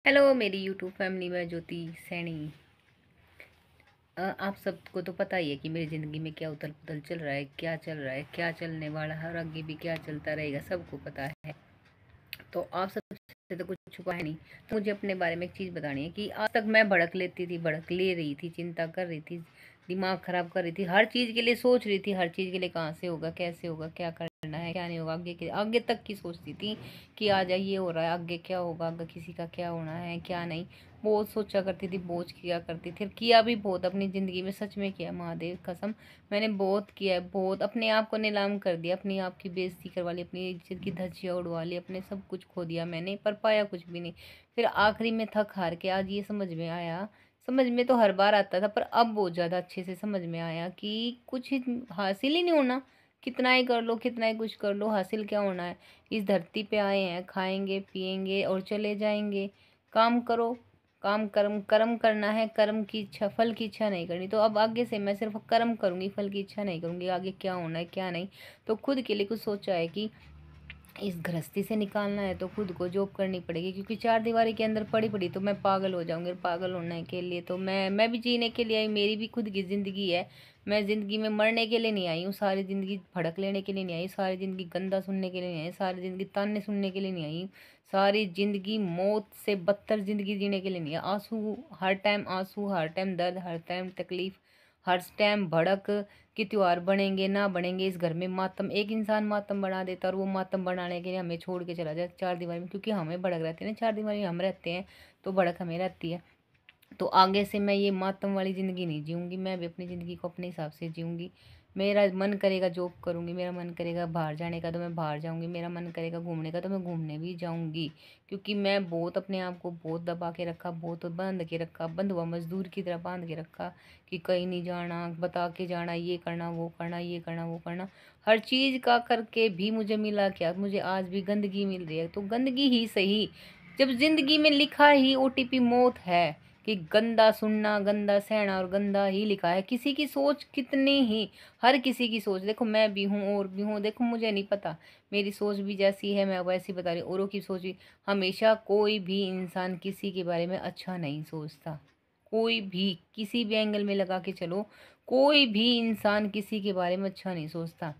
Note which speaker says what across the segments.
Speaker 1: Hello मेरी YouTube family में ज्योति सैनी। आप सबको तो पता ही है कि मेरी ज़िंदगी में क्या उथल पुथल चल रहा है, क्या चल रहा है, क्या चलने वाला है और आगे भी क्या चलता रहेगा, सबको पता है। तो आप सबसे तो कुछ छुपा है नहीं। तो मुझे अपने बारे में एक चीज़ बतानी है कि आज तक मैं भड़क लेती थी, भड़क ले रही थी, चिंता कर रही थी, दिमाग खराब कर रही थी, हर चीज़ के लिए सोच रही थी, हर चीज़ के लिए कहाँ से होगा, कैसे होगा, क्या करना है, क्या नहीं होगा, आगे के आगे तक की सोचती थी कि आज ये हो रहा है, आगे क्या होगा, आगे किसी का क्या होना है, क्या नहीं। बहुत सोचा करती थी, बोझ किया करती थी, किया भी बहुत अपनी ज़िंदगी में, सच में किया, महादेव कसम। मैंने बहुत किया है, बहुत अपने आप को नीलाम कर दिया, अपनी आप की बेइज्जती करवा ली, अपनी इज्जत की धज्जियाँ उड़वा ली, अपने सब कुछ खो दिया मैंने, पर पाया कुछ भी नहीं। फिर आखिरी में थक हार के आज ये समझ में आया, समझ में तो हर बार आता था पर अब बहुत ज़्यादा अच्छे से समझ में आया कि कुछ हासिल ही नहीं होना। कितना ही कर लो, कितना ही कुछ कर लो, हासिल क्या होना है। इस धरती पे आए हैं, खाएंगे पिएंगे और चले जाएंगे। काम करो, काम कर्म कर्म करना है, कर्म की इच्छा, फल की इच्छा नहीं करनी। तो अब आगे से मैं सिर्फ कर्म करूंगी, फल की इच्छा नहीं करूंगी, आगे क्या होना है क्या नहीं। तो खुद के लिए कुछ सोचा है कि इस गृहस्थी से निकालना है तो खुद को जॉब करनी पड़ेगी, क्योंकि चार दीवारी के अंदर पड़ी पड़ी तो मैं पागल हो जाऊंगी, और पागल होने के लिए तो मैं भी जीने के लिए आई, मेरी भी खुद की ज़िंदगी है। मैं ज़िंदगी में मरने के लिए नहीं आई हूँ, सारी ज़िंदगी भड़क लेने के लिए नहीं आई, सारी ज़िंदगी गंदा सुनने के लिए नहीं आई, सारी ज़िंदगी ताने सुनने के लिए नहीं आई हूँ, सारी ज़िंदगी मौत से बदतर ज़िंदगी जीने के लिए नहीं है। आंसू हर टाइम, आंसू हर टाइम, दर्द हर टाइम, तकलीफ़ हर टाइम, भड़क कि त्योहार बनेंगे ना बनेंगे, इस घर में मातम, एक इंसान मातम बना देता और वो मातम बनाने के लिए हमें छोड़ के चला जाए चार दीवारी में, क्योंकि हमें भड़क रहती है ना, चार दीवारी में हम रहते हैं तो भड़क हमें रहती है। तो आगे से मैं ये मातम वाली ज़िंदगी नहीं जीऊँगी, मैं भी अपनी ज़िंदगी को अपने हिसाब से जीऊँगी। मेरा मन करेगा जॉब करूँगी, मेरा मन करेगा बाहर जाने का तो मैं बाहर जाऊँगी, मेरा मन करेगा घूमने का तो मैं घूमने भी जाऊँगी। क्योंकि मैं बहुत अपने आप को बहुत दबा के रखा, बहुत बांध के रखा, बंधुआ मजदूर की तरह बांध के रखा कि कहीं नहीं जाना, बता के जाना, ये करना वो करना, ये करना वो करना। हर चीज़ का करके भी मुझे मिला क्या, मुझे आज भी गंदगी मिल रही है। तो गंदगी ही सही, जब ज़िंदगी में लिखा ही ओटीपी मौत है कि गंदा सुनना, गंदा सहना और गंदा ही लिखा है। किसी की सोच कितनी ही, हर किसी की सोच, देखो मैं भी हूँ और भी हूँ, देखो मुझे नहीं पता, मेरी सोच भी जैसी है मैं वैसी बता रही हूँ, औरों की सोच भी। हमेशा कोई भी इंसान किसी के बारे में अच्छा नहीं सोचता, कोई भी किसी भी एंगल में लगा के चलो, कोई भी इंसान किसी के बारे में अच्छा नहीं सोचता,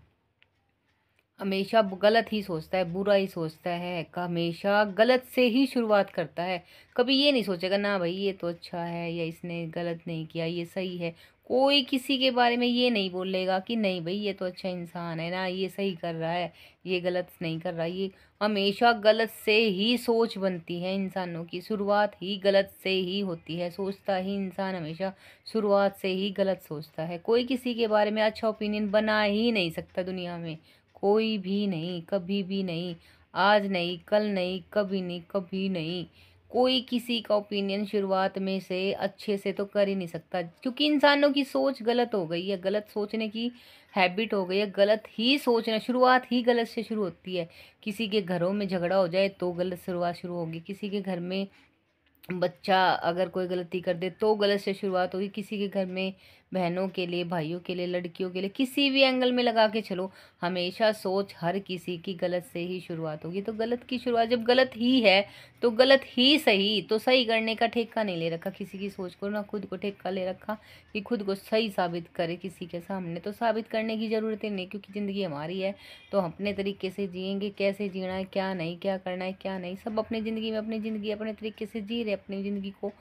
Speaker 1: हमेशा गलत ही सोचता है, बुरा ही सोचता है, हमेशा गलत से ही शुरुआत करता है। कभी ये नहीं सोचेगा ना भाई ये तो अच्छा है, या इसने गलत नहीं किया, ये सही है। कोई किसी के बारे में ये नहीं बोलेगा कि नहीं भाई ये तो अच्छा इंसान है ना, ये सही कर रहा है, ये गलत नहीं कर रहा। ये हमेशा गलत से ही सोच बनती है, इंसानों की शुरुआत ही गलत से ही होती है, सोचता ही इंसान हमेशा शुरुआत से ही गलत सोचता है। कोई किसी के बारे में अच्छा ओपिनियन बना ही नहीं सकता दुनिया में, कोई भी नहीं, कभी भी नहीं, आज नहीं, कल नहीं, कभी नहीं, कभी नहीं। कोई किसी का ओपिनियन शुरुआत में से अच्छे से तो कर ही नहीं सकता, क्योंकि इंसानों की सोच गलत हो गई है, गलत सोचने की हैबिट हो गई है, गलत ही सोचना, शुरुआत ही गलत से शुरू होती है। किसी के घरों में झगड़ा हो जाए तो गलत शुरुआत शुरू होगी, किसी के घर में बच्चा अगर कोई गलती कर दे तो गलत से शुरुआत होगी, किसी के घर में बहनों के लिए, भाइयों के लिए, लड़कियों के लिए, किसी भी एंगल में लगा के चलो, हमेशा सोच हर किसी की गलत से ही शुरुआत होगी। तो गलत की शुरुआत जब गलत ही है तो गलत ही सही, तो सही करने का ठेका नहीं ले रखा किसी की सोच को, ना खुद को ठेका ले रखा कि खुद को सही साबित करे किसी के सामने। तो साबित करने की ज़रूरत ही नहीं, क्योंकि ज़िंदगी हमारी है तो हम अपने तरीके से जिएंगे, कैसे जीना है, क्या नहीं, क्या करना है, क्या नहीं, सब अपनी ज़िंदगी में अपनी ज़िंदगी अपने तरीके से जी रहे अपनी ज़िंदगी को।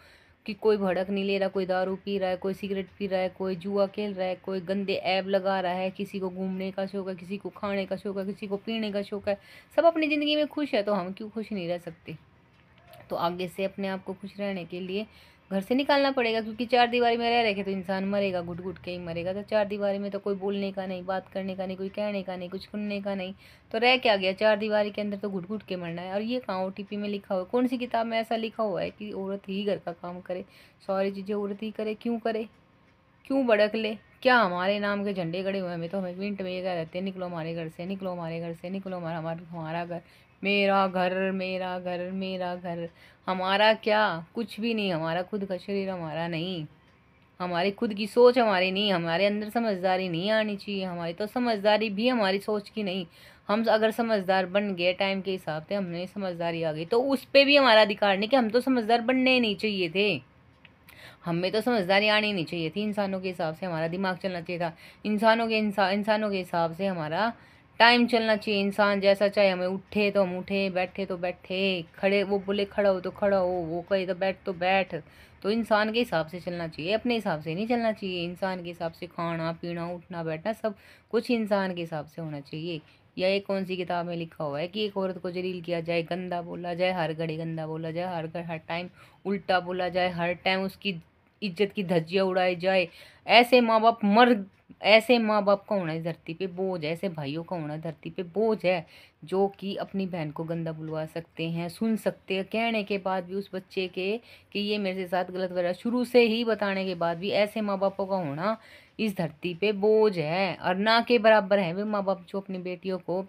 Speaker 1: कि कोई भड़क नहीं ले रहा, कोई दारू पी रहा है, कोई सिगरेट पी रहा है, कोई जुआ खेल रहा है, कोई गंदे ऐब लगा रहा है, किसी को घूमने का शौक है, किसी को खाने का शौक है, किसी को पीने का शौक है, सब अपनी ज़िंदगी में खुश है, तो हम क्यों खुश नहीं रह सकते। तो आगे से अपने आप को खुश रहने के लिए घर से निकालना पड़ेगा, क्योंकि चार दीवारी में रह रहे के तो इंसान मरेगा, घुट घुट के ही मरेगा। तो चार दीवारी में तो कोई बोलने का नहीं, बात करने का नहीं, कोई कहने का नहीं, कुछ सुनने का नहीं, तो रह क्या गया, चार दीवारी के अंदर तो घुट घुट के मरना है। और ये कहाँ ओटीपी में लिखा हुआ है, कौन सी किताब में ऐसा लिखा हुआ है कि औरत ही घर का काम करे, सारी चीज़ें औरत ही करे, क्यों करे, क्यों भड़क ले। क्या हमारे नाम के झंडे गड़े हुए हैं, हमें तो हमें मिनट में ये कह रहते हैं निकलो हमारे घर से, निकलो हमारे घर से, निकलो हमारा हमारा हमारा घर, मेरा घर, मेरा घर, मेरा घर। हमारा क्या, कुछ भी नहीं, हमारा खुद का शरीर हमारा नहीं, हमारी खुद की सोच हमारी नहीं, हमारे अंदर समझदारी नहीं आनी चाहिए हमारी। तो समझदारी भी हमारी सोच की नहीं, हम अगर समझदार बन गए टाइम के हिसाब से, हमने समझदारी आ गई तो उस पर भी हमारा अधिकार नहीं कि हम तो समझदार बनने ही नहीं चाहिए थे। हमें तो समझदारी आनी नहीं चाहिए थी, इंसानों के हिसाब से हमारा दिमाग चलना चाहिए था, इंसानों के हिसाब से हमारा टाइम चलना चाहिए। इंसान जैसा चाहे, हमें उठे तो हम उठे, बैठे तो बैठे, खड़े वो बोले खड़ा हो तो खड़ा हो, वो कहे तो बैठ। तो इंसान के हिसाब से चलना चाहिए, अपने हिसाब से नहीं चलना चाहिए। इंसान के हिसाब से खाना पीना उठना बैठना सब कुछ इंसान के हिसाब से होना चाहिए। या एक कौन सी किताब में लिखा हुआ है कि एक औरत को जलील किया जाए, गंदा बोला जाए, हर घड़ी गंदा बोला जाए, हर टाइम उल्टा बोला जाए, हर टाइम उसकी इज्जत की धज्जियां उड़ाई जाए, ऐसे माँ बाप ऐसे माँ बाप का होना इस धरती पे बोझ है, ऐसे भाइयों का होना धरती पे बोझ है, जो कि अपनी बहन को गंदा बुलवा सकते हैं, सुन सकते हैं, कहने के बाद भी उस बच्चे के कि ये मेरे साथ गलत कर रहा है, शुरू से ही बताने के बाद भी ऐसे माँ बापों का होना इस धरती पे बोझ है। और ना के बराबर है वे माँ बाप जो अपनी बेटियों को,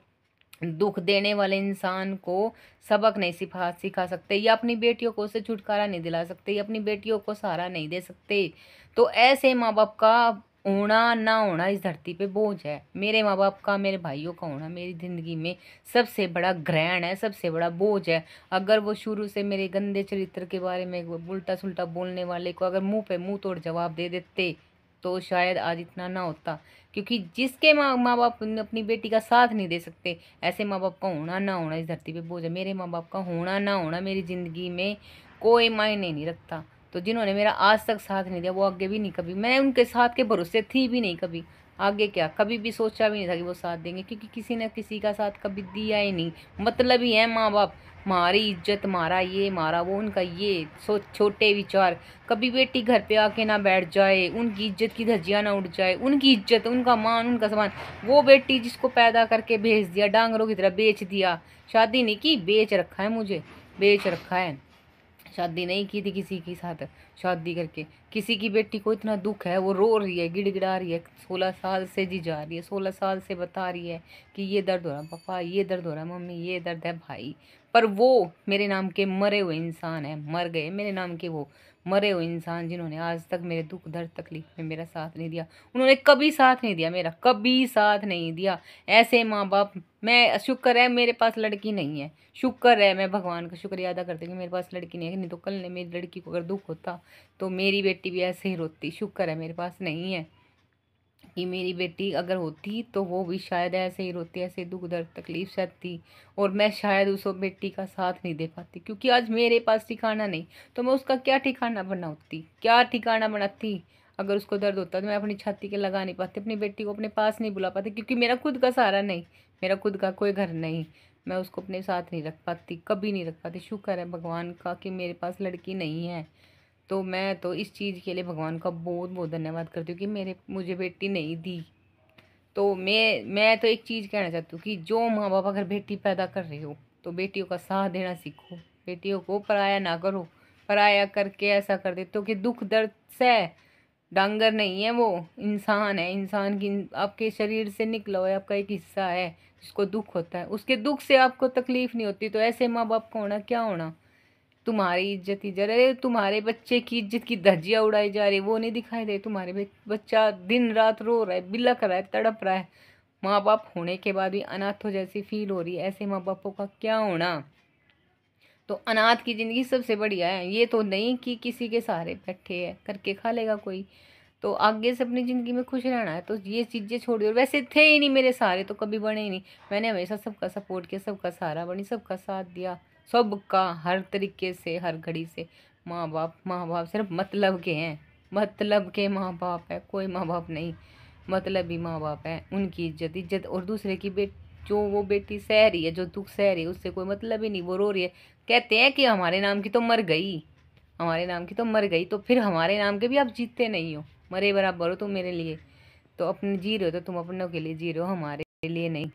Speaker 1: दुख देने वाले इंसान को सबक नहीं सिखा सकते, या अपनी बेटियों को उससे छुटकारा नहीं दिला सकते, या अपनी बेटियों को सहारा नहीं दे सकते। तो ऐसे माँ बाप का होना ना होना इस धरती पे बोझ है। मेरे माँ बाप का, मेरे भाइयों का होना मेरी ज़िंदगी में सबसे बड़ा ग्रहण है, सबसे बड़ा बोझ है। अगर वो शुरू से मेरे गंदे चरित्र के बारे में उल्टा सुल्टा बोलने वाले को अगर मुंह पे मुंह तोड़ जवाब दे देते तो शायद आज इतना ना होता। क्योंकि जिसके माँ बाप अपनी बेटी का साथ नहीं दे सकते, ऐसे माँ बाप का होना ना होना इस धरती पे बोझ है। मेरे माँ बाप का होना ना होना मेरी ज़िंदगी में कोई मायने नहीं रखता। तो जिन्होंने मेरा आज तक साथ नहीं दिया वो आगे भी नहीं कभी, मैं उनके साथ के भरोसे थी भी नहीं कभी, आगे क्या कभी भी सोचा भी नहीं था कि वो साथ देंगे, क्योंकि किसी ने किसी का साथ कभी दिया ही नहीं। मतलब ही है माँ बाप, हमारी इज्जत, मारा ये मारा वो, उनका ये छोटे विचार, कभी बेटी घर पे आके ना बैठ जाए, उनकी इज्जत की धज्जियां ना उड़ जाए, उनकी इज्जत, उनका मान, उनका सम्मान। वो बेटी जिसको पैदा करके भेज दिया, डांगरों की तरह बेच दिया, शादी नहीं की, बेच रखा है मुझे, बेच रखा है। शादी नहीं की थी किसी के साथ, शादी करके किसी की बेटी को इतना दुख है, वो रो रही है, गिड़गिड़ा रही है, 16 साल से जी जा रही है, 16 साल से बता रही है कि ये दर्द हो रहा पापा, ये दर्द हो रहा मम्मी, ये दर्द है भाई। पर वो मेरे नाम के मरे हुए इंसान है, मर गए मेरे नाम के वो मरे हुए इंसान, जिन्होंने आज तक मेरे दुख दर्द तकलीफ में मेरा साथ नहीं दिया। उन्होंने कभी साथ नहीं दिया मेरा, कभी साथ नहीं दिया। ऐसे माँ बाप, मैं शुक्र है मेरे पास लड़की नहीं है, शुक्र है, मैं भगवान का शुक्रिया अदा करती हूँ कि मेरे पास लड़की नहीं है, नहीं तो कल ने मेरी लड़की को अगर दुख होता तो मेरी बेटी भी ऐसे ही रोती। शुक्र है मेरे पास नहीं है, कि मेरी बेटी अगर होती तो वो भी शायद ऐसे ही रोती, ऐसे दुख दर्द तकलीफ सहती, और मैं शायद उस बेटी का साथ नहीं दे पाती। क्योंकि आज मेरे पास ठिकाना नहीं, तो मैं उसका क्या ठिकाना बनाती, क्या ठिकाना बनाती। अगर उसको दर्द होता तो मैं अपनी छाती के लगा नहीं पाती, अपनी बेटी को अपने पास नहीं बुला पाती, क्योंकि मेरा खुद का सहारा नहीं, मेरा खुद का कोई घर नहीं, मैं उसको अपने साथ नहीं रख पाती, कभी नहीं रख पाती। शुक्र है भगवान का कि मेरे पास लड़की नहीं है। तो मैं तो इस चीज़ के लिए भगवान का बहुत बहुत धन्यवाद करती हूँ कि मुझे बेटी नहीं दी। तो मैं तो एक चीज़ कहना चाहती हूँ कि जो माँ बाप अगर बेटी पैदा कर रहे हो तो बेटियों का साथ देना सीखो, बेटियों को पराया ना करो। पराया करके ऐसा कर देते हो कि दुख दर्द से, डांगर नहीं है वो, इंसान है, इंसान की आपके शरीर से निकला हुआ है, आपका एक हिस्सा है जिसको दुख होता है, उसके दुख से आपको तकलीफ नहीं होती। तो ऐसे माँ बाप का होना क्या होना, तुम्हारी इज्जत अरे तुम्हारे बच्चे की इज्जत की धज्जियां उड़ाई जा रही, वो नहीं दिखाई दे, तुम्हारे बच्चा दिन रात रो रहा है, बिलख रहा है, तड़प रहा है, माँ बाप होने के बाद भी अनाथों जैसी फील हो रही है। ऐसे माँ बापों का क्या होना। तो अनाथ की ज़िंदगी सबसे बढ़िया है, ये तो नहीं कि किसी के सहारे बैठे है करके खा लेगा कोई। तो आगे से अपनी ज़िंदगी में खुश रहना है तो ये चीज़ें छोड़ दो। वैसे थे ही नहीं मेरे सहारे तो कभी बने ही नहीं, मैंने हमेशा सबका सपोर्ट किया, सबका सहारा बनी, सबका साथ दिया, सबका हर तरीके से, हर घड़ी से। माँ बाप सिर्फ मतलब के हैं, मतलब के माँ बाप है, कोई माँ बाप नहीं, मतलब ही माँ बाप है। उनकी इज्जत और दूसरे की जो वो बेटी सह रही है, जो दुख सह रही है, उससे कोई मतलब ही नहीं, वो रो रही है, कहते हैं कि हमारे नाम की तो मर गई, हमारे नाम की तो मर गई, तो फिर हमारे नाम के भी आप जीते नहीं हो, मरे बराबर हो तुम मेरे लिए। तो अपने जी रहे हो तो तुम अपनों के लिए जी रहे हो, हमारे लिए नहीं।